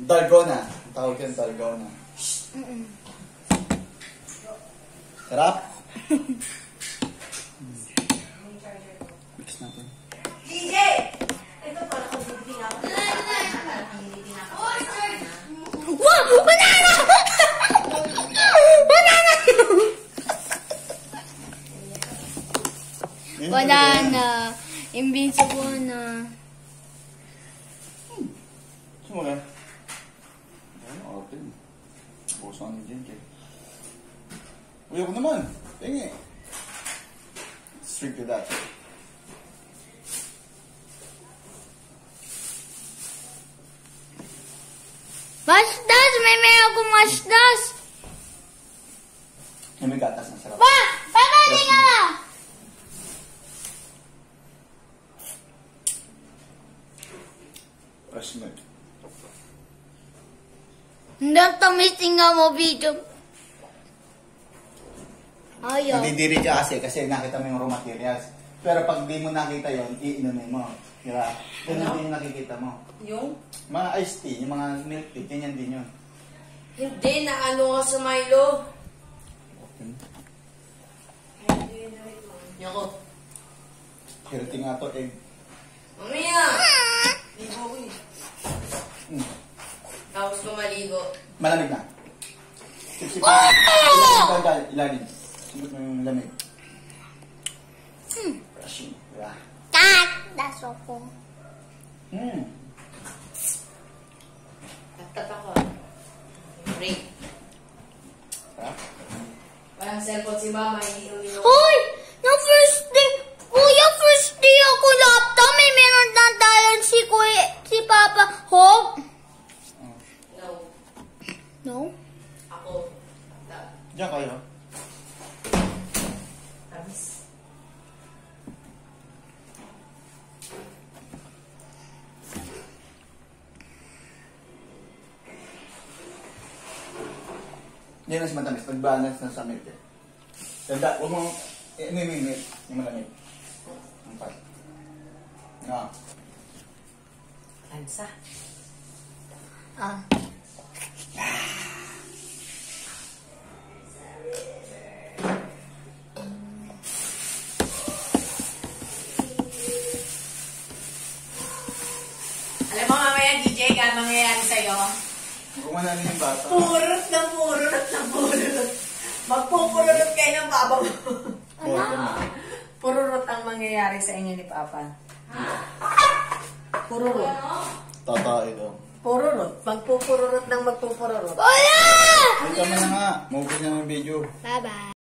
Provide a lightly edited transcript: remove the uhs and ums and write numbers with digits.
Dalgona. Tawag yan, dalgona. Sarap? Mix natin. DJ! Ito pala kung hindi nga ako. Wow! Banana! Banana! Banana. Invincible na. Simula. Ano, open. Busan ni Jen kay. Uy, ako naman. Tingi. Strict to that. Masdas! May meron akong masdas! Ay, may gatas na sarap. Pa! Pabali ka na! Fresh milk. Hindi ang tamising nga mo video. Ayaw. Nandidiri ka kasi nakita mo yung raw materials. Pero pag di mo nakita yon, iinumin mo. Diba? Ganun din yung nakikita mo. Yung? Mga iced tea, yung mga milk tea, ganyan din yun. Hindi na ano ka sa Milo. Yoko. Healthy nga to, egg. Mamaya! Ligo ko eh. Tapos ko maligo. Malamig na. Sipsip mo. Ilalim ka, ilalim. Sipsip mo yung lamig. Brushing. Diba? Tat! Daso ko. Tatat ako. Break. Diba? Walang cellphone si mama, hindi uminom. Hoy! Yung first day! Kuya, first day ako laptop. May meron na tayo si Kuya, si Papa Hope. No. No? Ako. Diyan kayo. Tamis. Yan na si matamis. Pag-balance na sa milk eh. Tanda, huwag mong imimimit. Yung malamig. Ang pat. Nga. Lansa. Ah. Alam mo mamaya, DJ, ka mangyayari sa'yo? Huwag mo na yung bata. Purot na purot na purot. Magpupurot kayo ng papa mo. Pururot ang mangyayari sa inyo ni Papa. Pururot. Tata ito. Pururot. Magpupurot ng magpupurot. Kuya! Ay, tama na nga. Maubos na ng video. Bye-bye.